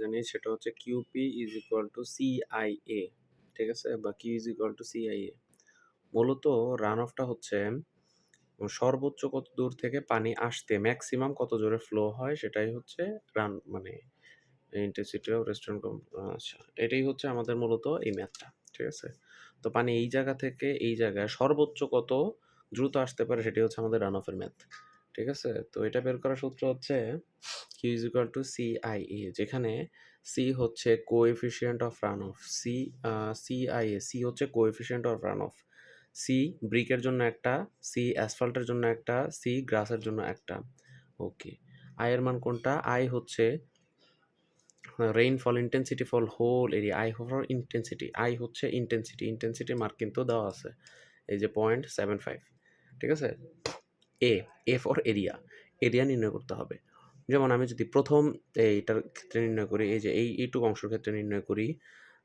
জানি সেটা হচ্ছে QP is equal to CIA, ঠিক আছে, বা Q is equal to CIA. মূলত রান অফটা হচ্ছে সর্বোচ্চ কত দূর থেকে পানি আসতে ম্যাক্সিমাম কত জোরে ফ্লো হয় সেটাই হচ্ছে রান, মানে ইন্টেন্সিটি অফ রেস্টুরেন্ট। আচ্ছা, এটাই হচ্ছে আমাদের মূলত এই ম্যাথটা, ঠিক আছে। তো পানি এই জায়গা থেকে এই জায়গায় সর্বোচ্চ কত দ্রুত আসতে পারে সেটাই হচ্ছে আমাদের রান অফের ম্যাথ, ঠিক আছে। তো এটা বের করার সূত্র হচ্ছে Q is equal to CIA, যেখানে সি হচ্ছে coefficient of run off, CIA, C হচ্ছে coefficient of run off. C ব্রিকের জন্য একটা, সি অ্যাসফাল্টের জন্য একটা, সি গ্রাসের জন্য একটা। ওকে, আই এর মান কোনটা? আই হচ্ছে rainfall intensity for whole area. I for intensity, I হচ্ছে ইন্টেন্সিটি, ইন্টেন্সিটির মার্ক কিন্তু দেওয়া আছে, এই যে 0.75, ঠিক আছে। A, A for area, area নির্ণয় করতে হবে। যেমন আমি যদি প্রথম এইটার ক্ষেত্রে নির্ণয় করি, এই যে এইটুকু অংশের ক্ষেত্রে নির্ণয় করি,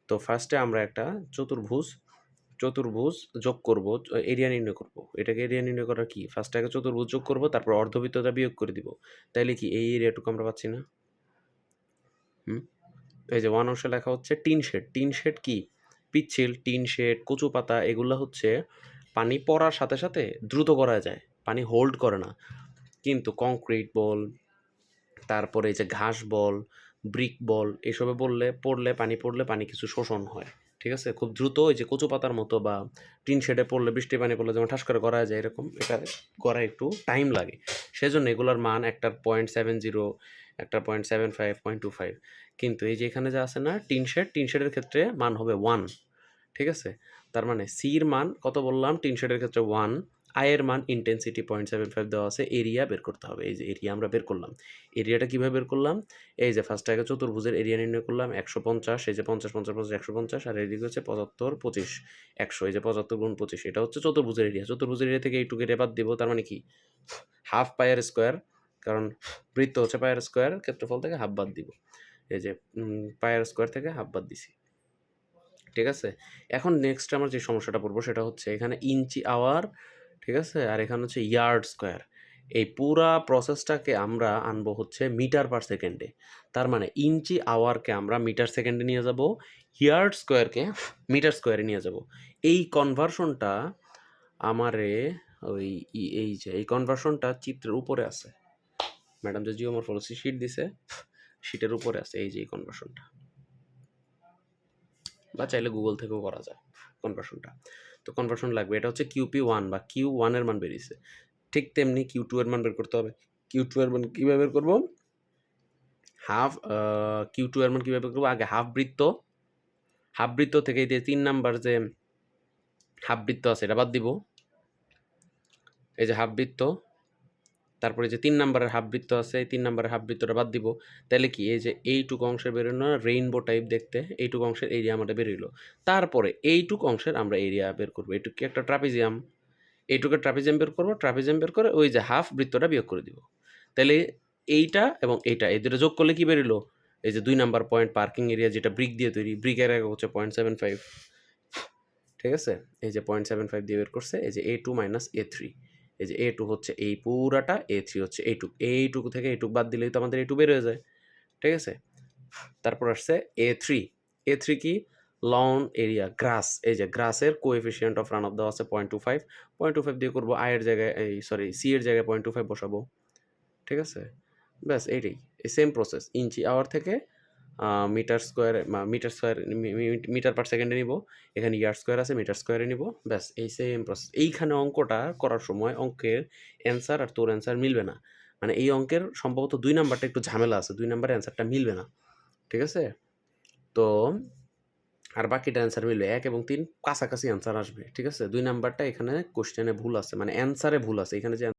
তো ফার্স্টে আমরা একটা চতুর্ভুজ চতুর্ভুজ যোগ করব, এরিয়া নির্ণয় করব। এটাকে এরিয়া নির্ণয় করার কি, ফার্স্টে আগে চতুর্ভুজ যোগ করব, তারপর অর্ধবৃত্তটা বিয়োগ করে দিব। তাইলে কি এই এরিয়াটুকু আমরা পাচ্ছি না? এই যে ওয়ান অংশে লেখা হচ্ছে টিন শেড। টিন শেড কি? পিচ্ছিল, টিন শেড, কচু পাতা, এগুলো হচ্ছে পানি পড়ার সাথে সাথে দ্রুত করা যায়, পানি হোল্ড করে না। কিন্তু কংক্রিট বল, তারপরে এই যে ঘাস বল, ব্রিক বল, এসবে পানি পড়লে পানি কিছু শোষণ হয়, ঠিক আছে, খুব দ্রুত। ওই যে কচু পাতার মতো বা টিন শেডে পড়লে, বৃষ্টি পানি পড়লে যেমন ঠাস করে করা যায়, এরকম এটা করা একটু টাইম লাগে। সেজন্য এগুলোর মান একটার 0.70, একটা 0.75, 0.25। কিন্তু এই যে এখানে যা আছে না টিন শেড, টিন শেডের ক্ষেত্রে মান হবে 1, ঠিক আছে। তার মানে সির মান কত বললাম? টিন শেডের ক্ষেত্রে 1, আয়ের মান ইন্টেন্সিটি 0.75 দেওয়া আছে, এরিয়া বের করতে হবে। এই যে এরিয়া আমরা বের করলাম। এরিয়াটা কীভাবে বের করলাম? এই যে ফার্স্টে আগে চতুর্ভুজের এরিয়া নির্ণয় করলাম 150, এই যে 50 50 50 150, আর এদিকে হচ্ছে 75 25 100, এই যে 75 গুণ 25, এটা হচ্ছে চতুর্ভুজের এরিয়া। চতুর্ভুজের এরিয়া থেকে এইটুকু এরিয়া বাদ দিব, তার মানে কি হাফ পায়ের স্কোয়ার, কারণ বৃত্ত হচ্ছে পায়ের স্কোয়ার, ক্ষেত্রফল থেকে হাফ বাদ দিব। এই যে পায়ের স্কোয়ার থেকে হাফ বাদ দিছি, ঠিক আছে। এখন নেক্সট আমরা যে সমস্যাটা পড়বো সেটা হচ্ছে এখানে ইঞ্চি আওয়ার, ঠিক আছে, আর এখানে হচ্ছে ইয়ার্ড স্কোয়ার। এই পুরা প্রসেসটাকে আমরা আনবো হচ্ছে মিটার পার সেকেন্ডে। তার মানে ইঞ্চি আওয়ারকে আমরা মিটার সেকেন্ডে নিয়ে যাব, ইয়ার্ড স্কোয়ারকে মিটার স্কোয়ারে নিয়ে যাব। এই কনভার্সনটা আমারে ওই এই যে এই কনভার্সনটা চিত্রের উপরে আছে, ম্যাডাম যে জিওমরফোলজি শিট দিছে, শিটের উপরে আছে এই যে এই কনভার্সনটা, বা চাইলে গুগল থেকেও করা যায় কনভার্সনটা। তো কনভার্সন লাগবে, এটা হচ্ছে কিউপি 1 বা কিউ 1 এর মান বেরিয়েছে। ঠিক তেমনি কিউ 2 এর মান বের করতে হবে। কিউ 2 এর মান কীভাবে বের করবো? কিউ 2 এর মান কীভাবে বের করবো? আগে হাফ বৃত্ত থেকে এই যে 3 নাম্বার যে হাফ বৃত্ত আছে এটা বাদ দিব। এই যে হাফ বৃত্ত, তারপরে যে 3 নাম্বারের হাফ বৃত্ত আছে, এই 3 নাম্বারের হাফ বৃত্তটা বাদ দিব। তাহলে কি এই যে এইটুকু অংশের বেরোনো রেইনবো টাইপ দেখতে, এইটুকু অংশের এরিয়া আমাদের বেরোলো। তারপরে এইটুকু অংশের আমরা এরিয়া বের করবো। এইটুকু কি একটা ট্রাপিজিয়াম, এইটুকু ট্রাপিজিয়াম বের করবো। ট্রাপিজিয়াম বের করে ওই যে হাফ বৃত্তটা বিয়োগ করে দিব। তাহলে এইটা এবং এইটা, এই দুটো যোগ করলে কি বেরোলো? এই যে 2 নাম্বার পয়েন্ট পার্কিং এরিয়া, যেটা ব্রিক দিয়ে তৈরি, ব্রিকের একক হচ্ছে 0.75, ঠিক আছে। এই যে 0.75 দিয়ে বের করছে। এই যে A2 মাইনাস A3, এই যে A2 হচ্ছে এই পুরাটা, A3 হচ্ছে এইটুকু থেকে এইটুকু বাদ দিলেই তো আমাদের A2 বের হয়ে যায়, ঠিক আছে। তারপর আসছে A3, A3 কি? লন এরিয়া, গ্রাস। এই যে গ্রাসের কোএফিসিয়েন্ট অফ রান অফ দেওয়া আছে 0.25, 0.25 দিয়ে করবো। আয়ের জায়গায় সি এর জায়গায় 0.25 বসাবো, ঠিক আছে। ব্যাস এইটাই, এই সেম প্রসেস। ইঞ্চি আওয়ার থেকে মিটার পার সেকেন্ডে নিব। এখানে ইয়ার্ড স্কোয়ার আছে, মিটার স্কোয়ারে নিব। ব্যাস এই সেম প্রসেস। এইখানে অঙ্কটা করার সময় অঙ্কের অ্যান্সার আর তোর অ্যান্সার মিলবে না। মানে এই অঙ্কের সম্ভবত 2 নাম্বারটা একটু ঝামেলা আছে, 2 নাম্বারের অ্যান্সারটা মিলবে না, ঠিক আছে। তো আর বাকিটা অ্যান্সার মিলবে, 1 এবং 3 কাছাকাছি অ্যান্সার আসবে, ঠিক আছে। 2 নাম্বারটা এখানে কোশ্চেনে ভুল আছে, মানে অ্যান্সারে ভুল আছে এখানে যে